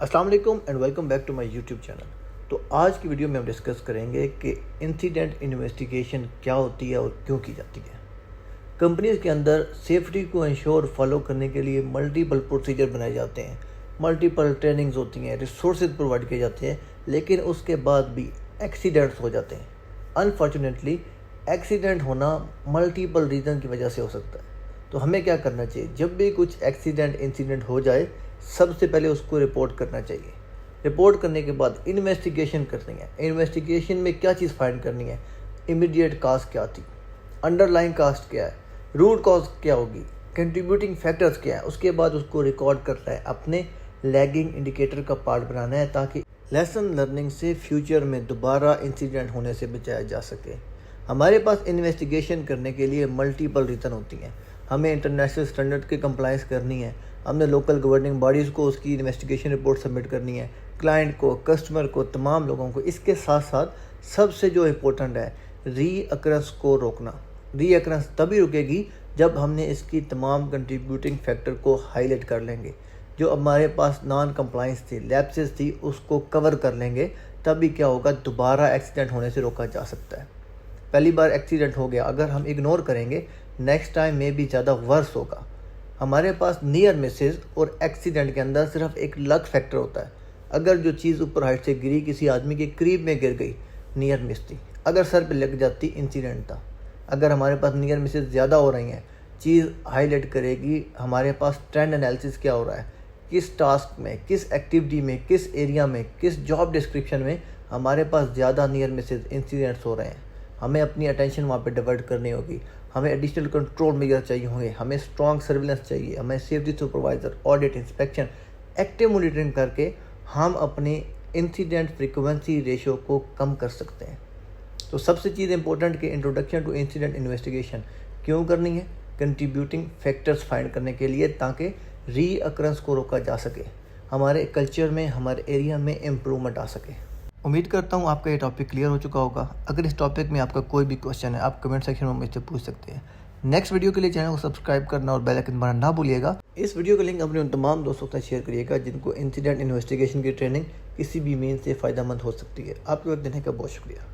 अस्सलाम वालेकुम and welcome back to my YouTube channel. तो आज की वीडियो में हम डिस्कस करेंगे कि इंसिडेंट इन्वेस्टिगेशन क्या होती है और क्यों की जाती है। कंपनीज के अंदर सेफ्टी को इंश्योर फॉलो करने के लिए मल्टीपल प्रोसीजर बनाए जाते हैं, मल्टीपल ट्रेनिंग्स होती हैं, रिसोर्सेज प्रोवाइड किए जाते हैं, लेकिन उसके बाद भी एक्सीडेंट्स हो जाते हैं। अनफॉर्चुनेटली एक्सीडेंट होना मल्टीपल रीज़न की वजह से हो सकता है। तो हमें क्या करना चाहिए? जब भी कुछ इंसिडेंट हो जाए, सबसे पहले उसको रिपोर्ट करना चाहिए। रिपोर्ट करने के बाद इन्वेस्टिगेशन करनी है। इन्वेस्टिगेशन में क्या चीज़ फाइंड करनी है? इमीडिएट काज क्या थी, अंडरलाइन कास्ट क्या है, रूट कॉज क्या होगी, कंट्रीब्यूटिंग फैक्टर्स क्या है। उसके बाद उसको रिकॉर्ड करना है, अपने लैगिंग इंडिकेटर का पार्ट बनाना है ताकि लेसन लर्निंग से फ्यूचर में दोबारा इंसिडेंट होने से बचाया जा सके। हमारे पास इन्वेस्टिगेशन करने के लिए मल्टीपल रीज़न होती हैं। हमें इंटरनेशनल स्टैंडर्ड की कंप्लाइंस करनी है, हमने लोकल गवर्निंग बॉडीज़ को उसकी इन्वेस्टिगेशन रिपोर्ट सबमिट करनी है, क्लाइंट को, कस्टमर को, तमाम लोगों को। इसके साथ साथ सबसे जो इम्पोर्टेंट है, रीअकरेंस को रोकना। रीअकरेंस तभी रुकेगी जब हमने इसकी तमाम कंट्रीब्यूटिंग फैक्टर को हाईलाइट कर लेंगे। जो हमारे पास नॉन कंप्लाइंस थी, लैप्सेस थी, उसको कवर कर लेंगे, तभी क्या होगा, दोबारा एक्सीडेंट होने से रोका जा सकता है। पहली बार एक्सीडेंट हो गया, अगर हम इग्नोर करेंगे, नेक्स्ट टाइम में भी ज़्यादा वर्स होगा। हमारे पास नियर मिसेज और एक्सीडेंट के अंदर सिर्फ एक लक फैक्टर होता है। अगर जो चीज़ ऊपर हाइट से गिरी, किसी आदमी के करीब में गिर गई, नियर मिस थी। अगर सर पे लग जाती, इंसिडेंट था। अगर हमारे पास नियर मिसेज ज़्यादा हो रही हैं, चीज़ हाईलाइट करेगी हमारे पास ट्रेंड एनालिसिस क्या हो रहा है, किस टास्क में, किस एक्टिविटी में, किस एरिया में, किस जॉब डिस्क्रिप्शन में हमारे पास ज़्यादा नियर मिसेज इंसिडेंट्स हो रहे हैं। हमें अपनी अटेंशन वहाँ पे डिवर्ट करनी होगी। हमें एडिशनल कंट्रोल मेजर चाहिए होंगे, हमें स्ट्रॉन्ग सर्विलेंस चाहिए, हमें safety supervisor, audit, inspection, active monitoring करके हम अपनी इंसिडेंट फ्रीक्वेंसी रेशो को कम कर सकते हैं। तो सबसे चीज़ इंपॉर्टेंट कि इंट्रोडक्शन टू इंसिडेंट इन्वेस्टिगेशन क्यों करनी है? कंट्रीब्यूटिंग फैक्टर्स फाइंड करने के लिए, ताकि रीअकरेंस को रोका जा सके, हमारे कल्चर में, हमारे एरिया में इम्प्रूवमेंट आ सके। उम्मीद करता हूँ आपका ये टॉपिक क्लियर हो चुका होगा। अगर इस टॉपिक में आपका कोई भी क्वेश्चन है, आप कमेंट सेक्शन में मुझसे पूछ सकते हैं। नेक्स्ट वीडियो के लिए चैनल को सब्सक्राइब करना और बेल आइकन दबाना ना भूलिएगा। इस वीडियो का लिंक अपने उन तमाम दोस्तों के साथ शेयर करिएगा जिनको इंसिडेंट इन्वेस्टिगेशन की ट्रेनिंग किसी भी मीन से फ़ायदेमंद हो सकती है। आपके वक्त देने का बहुत शुक्रिया।